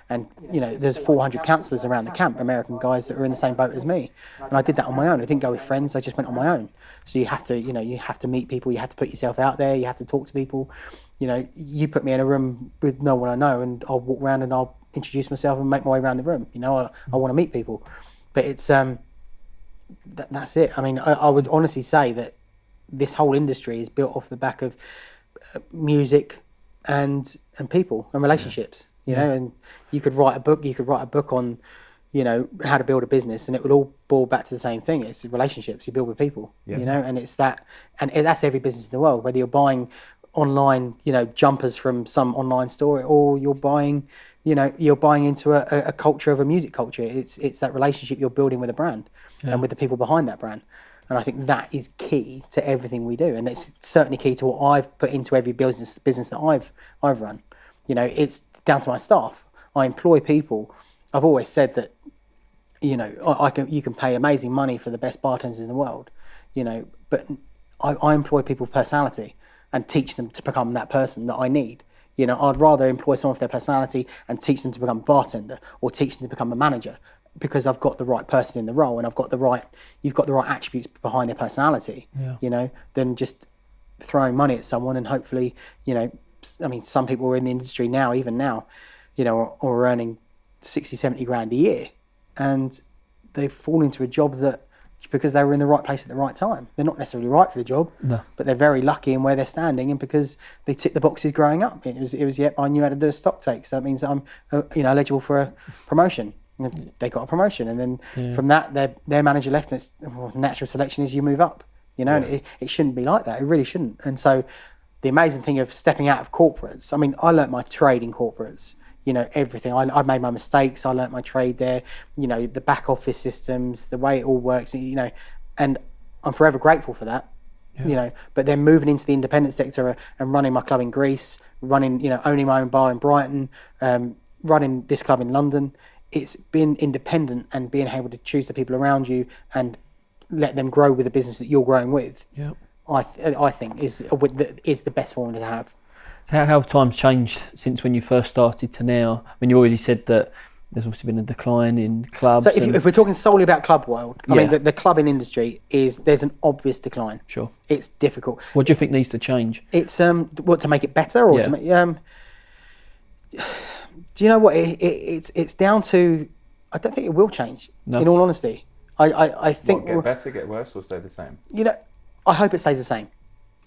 and there's 400 counsellors around the camp, American guys that are in the same boat as me, and I did that on my own. I didn't go with friends, I just went on my own. So you have to meet people, you have to put yourself out there, you have to talk to people. You put me in a room with no one I know and I'll walk around and I'll introduce myself and make my way around the room. I want to meet people, but it's that's it. I mean, I would honestly say that this whole industry is built off the back of music and people and relationships, and you could write a book on, how to build a business, and it would all boil back to the same thing. It's relationships you build with people, and it's that, and that's every business in the world, whether you're buying online, jumpers from some online store, or you're buying into a culture of a music culture. It's that relationship you're building with a brand and with the people behind that brand. And I think that is key to everything we do, and it's certainly key to what I've put into every business that I've run. It's down to my staff. I employ people. I've always said that, you can pay amazing money for the best bartenders in the world, but I employ people with personality and teach them to become that person that I need. I'd rather employ someone for their personality and teach them to become a bartender or teach them to become a manager, because I've got the right person in the role and you've got the right attributes behind their personality, than just throwing money at someone and hopefully, some people are in the industry now, even now, are earning 60, 70 grand a year, and they fall into a job that, because they were in the right place at the right time. They're not necessarily right for the job, but they're very lucky in where they're standing, and because they tick the boxes growing up. It was I knew how to do a stock take, so that means that I'm eligible for a promotion. And they got a promotion, and then from that their manager left, and natural selection is you move up, and it shouldn't be like that. It really shouldn't. And so the amazing thing of stepping out of corporates, I mean, I learnt my trade in corporates, everything. I made my mistakes, I learnt my trade there, the back office systems, the way it all works, and I'm forever grateful for that. But then moving into the independent sector and running my club in Greece, owning my own bar in Brighton, running this club in London, it's been independent and being able to choose the people around you and let them grow with the business that you're growing with. I think is the best formula to have. How have times changed since when you first started to now? I mean, you already said that there's obviously been a decline in clubs. So if we're talking solely about club world, I mean, the clubbing industry there's an obvious decline. Sure. It's difficult. What do you think needs to change? It's to make it better, or to make do you know what? It's down to, I don't think it will change. No. In all honesty, I think get better, get worse, or stay the same. I hope it stays the same.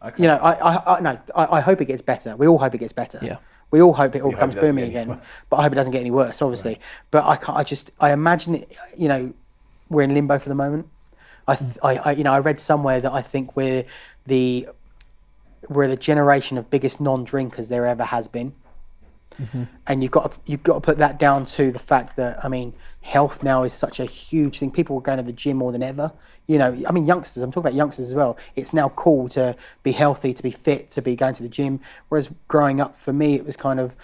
Okay. I hope it gets better. We all hope it gets better. Yeah. We all hope it all becomes booming again, but I hope it doesn't get any worse, obviously. Right. But I imagine it. We're in limbo for the moment. I read somewhere that I think we're the generation of biggest non-drinkers there ever has been. Mm-hmm. And you've got to put that down to the fact that, I mean, health now is such a huge thing. People are going to the gym more than ever. Youngsters, I'm talking about youngsters as well. It's now cool to be healthy, to be fit, to be going to the gym. Whereas growing up, for me, it was kind of,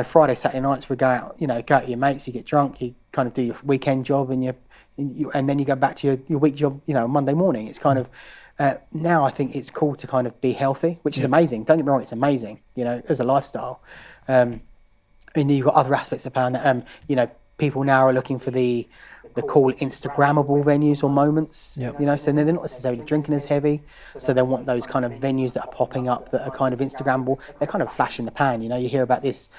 Friday, Saturday nights, we go out with your mates, you get drunk, you kind of do your weekend job, and then you go back to your week job, Monday morning. It's kind of, now I think it's cool to kind of be healthy, which is amazing. Don't get me wrong, it's amazing, as a lifestyle. And you've got other aspects of power that, people now are looking for the cool Instagrammable venues or moments, so they're not necessarily drinking as heavy. So they want those kind of venues that are popping up that are kind of Instagrammable. They're kind of flash in the pan, you hear about this,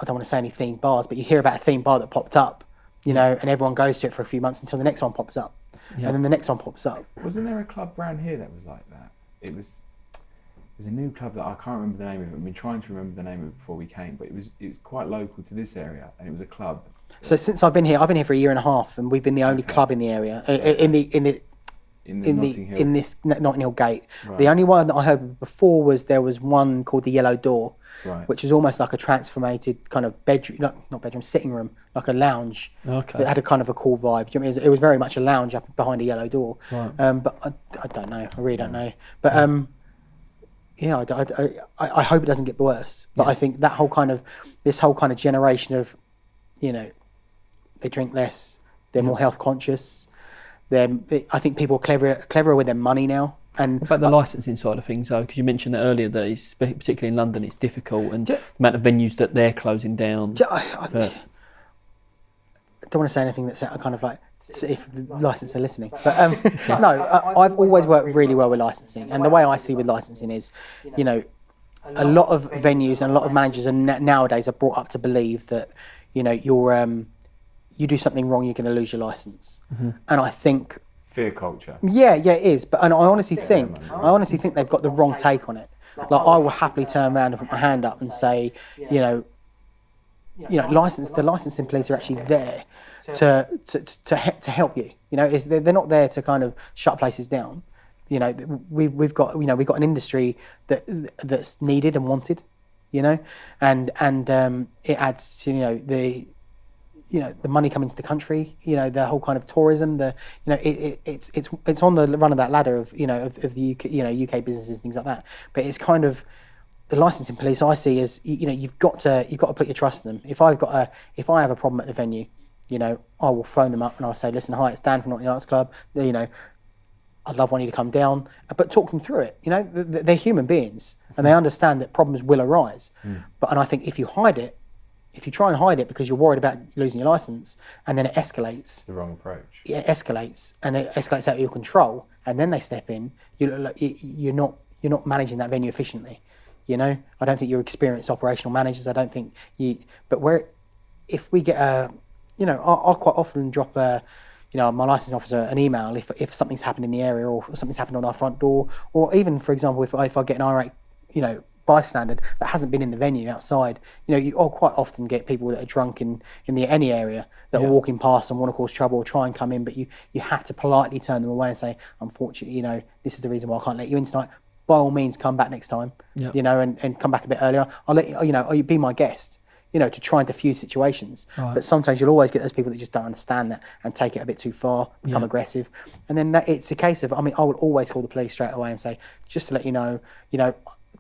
I don't want to say any themed bars, but you hear about a themed bar that popped up, and everyone goes to it for a few months until the next one pops up. And then the next one pops up. Wasn't there a club around here that was like that? It was a new club that I can't remember the name of it. I've been trying to remember the name of it before we came, but it was quite local to this area, and it was a club. So since I've been here for a year and a half, and we've been the only club in the area. in this Notting Hill gate. Right. The only one that I heard before was there was one called the Yellow Door, Right. which is almost like a transformated kind of bedroom, not bedroom, sitting room, like a lounge. Okay. It had a kind of a cool vibe. Do you know what I mean? It was very much a lounge up behind a yellow door. Right. But I don't know. I really don't know. But yeah, I hope it doesn't get worse. But I think that this whole kind of generation of, you know, they drink less, they're more health conscious. I think people are cleverer with their money now. And what about the licensing side of things, though? Because you mentioned that earlier, that it's, particularly in London, it's difficult, and the amount of venues that they're closing down. I don't want to say anything that's kind of like, if the licensors are listening. But no, I've always worked really well with licensing. And the way I see with licensing is, you know, a lot of venues and a lot of managers nowadays are brought up to believe that, you know, you do something wrong, you're going to lose your license. Mm-hmm. And I think... Fear culture. Yeah, it is. But and I honestly think they've got the wrong take on it. Like, I will happily turn around and put my hand up and say, you know, the licensing police are actually there to help you. You know, they're not there to kind of shut places down. You know, we've got an industry that's needed and wanted. You know, and it adds to, the money coming to the country, you know, the whole kind of tourism, it's on the run of that ladder of, you know, of the UK, you know, UK businesses, things like that. But it's kind of the licensing police I see as, you know, you've got to put your trust in them. If I have a problem at the venue, you know, I will phone them up and I'll say, listen, hi, it's Dan from Nottingham Arts Club. You know, I'd love one of you to come down, but talk them through it. You know, they're human beings and they understand that problems will arise. And I think if you try and hide it because you're worried about losing your license, and then it escalates. The wrong approach. It escalates, and it escalates out of your control, and then they step in. You're not managing that venue efficiently. You know, I don't think you're experienced operational managers. I don't think you. But if we get I'll quite often drop my licensing officer an email if something's happened in the area or something's happened on our front door, or even, for example, if I get an irate, bystander that hasn't been in the venue outside. I'll quite often get people that are drunk in any area that are walking past and want to cause trouble or try and come in, but you have to politely turn them away and say, unfortunately, this is the reason why I can't let you in tonight. By all means, come back next time, and come back a bit earlier. I'll let you, be my guest, to try and diffuse situations. Right. But sometimes you'll always get those people that just don't understand that and take it a bit too far, become aggressive. And then it's a case of, I would always call the police straight away and say, just to let you know,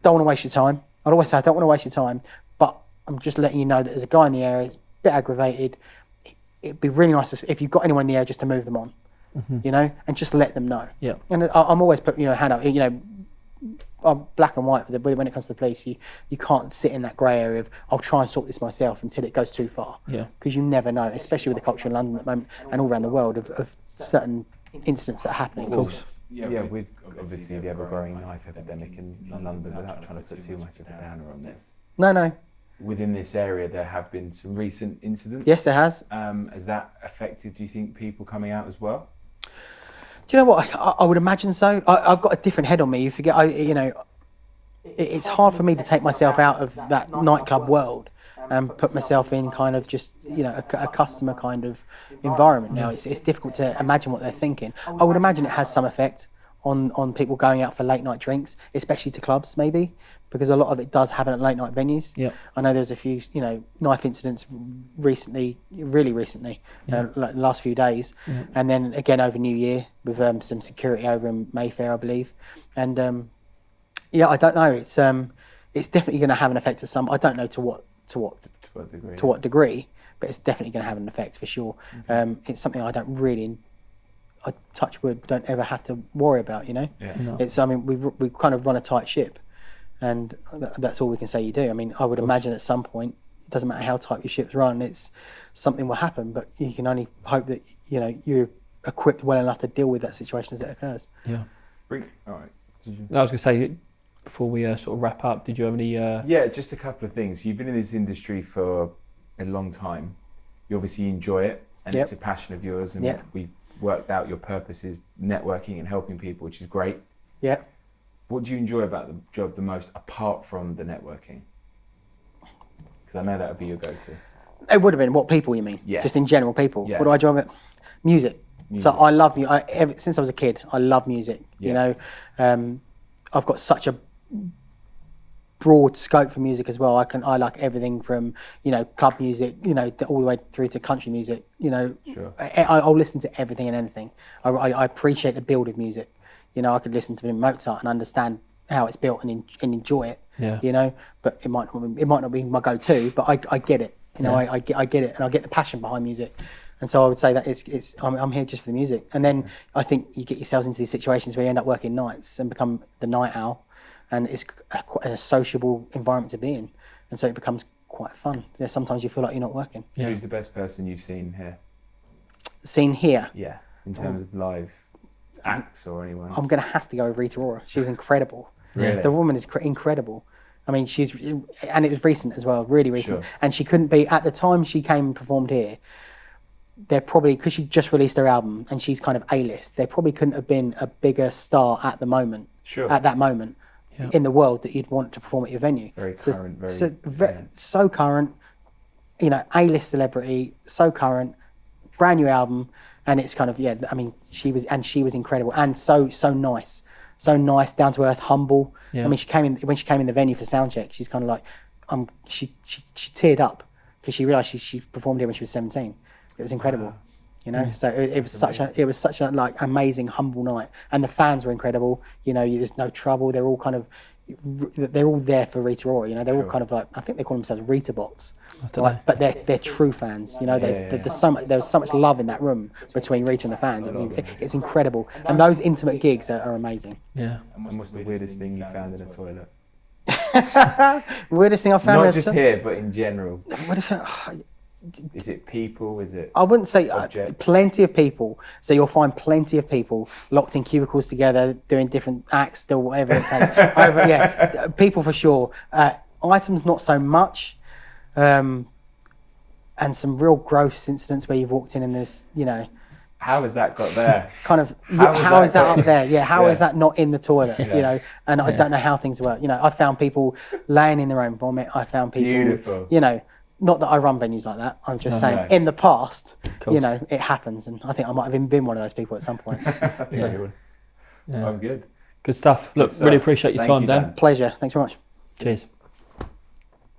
don't want to waste your time. I'd always say, I don't want to waste your time, but I'm just letting you know that there's a guy in the area, he's a bit aggravated. It'd be really nice if you've got anyone in the area just to move them on, and just let them know. Yeah. And I'm always put, hand up, I'm black and white when it comes to the police. You can't sit in that grey area of, I'll try and sort this myself until it goes too far. Yeah. Because you never know, especially with the culture in London at the moment and all around the world of certain incidents that are happening. Of course. Yeah, with obviously the ever-growing knife epidemic in London, without trying to put too much of a downer on this. No. Within this area, there have been some recent incidents. Yes, there has. Has that affected, do you think, people coming out as well? Do you know what? I would imagine so. I've got a different head on me. You forget, it's hard for me to take myself out of that nightclub world and put myself in kind of just, a customer kind of environment now. It's difficult to imagine what they're thinking. I would imagine it has some effect on people going out for late night drinks, especially to clubs maybe, because a lot of it does happen at late night venues. Yeah. I know there's a few, knife incidents really recently, like the last few days. Yeah. And then again over New Year with some security over in Mayfair, I believe. And I don't know. It's definitely going to have an effect to some. I don't know to what degree, but it's definitely going to have an effect for sure. It's something I don't really, I touch wood, don't ever have to worry about. Yeah. No. It's we kind of run a tight ship, and that's all we can say you do. I would imagine at some point, it doesn't matter how tight your ship's run, it's something will happen, but you can only hope that you're equipped well enough to deal with that situation as it occurs. Yeah. All right. I was going to say, before we sort of wrap up, did you have any... Yeah, just a couple of things. You've been in this industry for a long time. You obviously enjoy it, and it's a passion of yours, and we've worked out your purpose is networking and helping people, which is great. Yeah. What do you enjoy about the job the most, apart from the networking? Because I know that would be your go-to. It would have been. What, people you mean? Yeah. Just in general, people? Yeah. What do I enjoy about music? music? So I love music. Since I was a kid, I love music. You know, I've got such a broad scope for music as well. I like everything from, you know, club music, you know, all the way through to country music. You know, Sure. I'll listen to everything and anything. I appreciate the build of music. You know, I could listen to Mozart and understand how it's built and enjoy it. Yeah. You know, but it might not be my go-to, but I get it. You know, I get it, and I get the passion behind music. And so I would say that I'm here just for the music. And then I think you get yourselves into these situations where you end up working nights and become the night owl, and it's quite a sociable environment to be in, and so it becomes quite fun. Yeah, sometimes you feel like you're not working. Yeah. Who's the best person you've seen here? Seen here, Yeah, in terms of live acts or anyone. I'm going to have to go with Rita Ora. She was incredible. Really? The woman is incredible. I mean, and it was recent as well, really recent. Sure. And she couldn't be, at the time she came and performed here, they're probably, because she just released her album and she's kind of A-list, there probably couldn't have been a bigger star at the moment, Sure. at that moment in the world that you'd want to perform at your venue. Very current, so current, you know, A-list celebrity, so current, brand new album, and it's kind of, I mean, she was incredible and so nice. So nice, down to earth, humble. Yeah. I mean, when she came in the venue for soundcheck, she's kind of like, she teared up because she realised she performed here when she was 17. It was incredible, Wow. You know. So it was such a like amazing, humble night, and the fans were incredible. You know, there's no trouble. They're all there for Rita Ora. You know, they're all kind of like, I think they call themselves Rita bots, right? But they're true fans. You know, there's so much love in that room between Rita and the fans. It's incredible, and those intimate gigs are amazing. Yeah. And what's the weirdest thing you found in a toilet? Weirdest thing I found. Not just here, but in general. What is it? Is it people? Is it? I wouldn't say objects? Plenty of people. So you'll find plenty of people locked in cubicles together, doing different acts, or whatever it takes. People for sure. Items not so much, and some real gross incidents where you've walked in and there's, you know. How has that got there? Kind of, how is that up there? Yeah, how is that not in the toilet? Yeah. You know, and I don't know how things work. You know, I found people laying in their own vomit. I found people, Beautiful. You know, not that I run venues like that. I'm just saying, in the past, you know, it happens, and I think I might have even been one of those people at some point. Yeah. I'm good. Good stuff. Look, Good stuff. really appreciate your Thank time, you, Dan. Dan. Pleasure. Thanks very much. Cheers.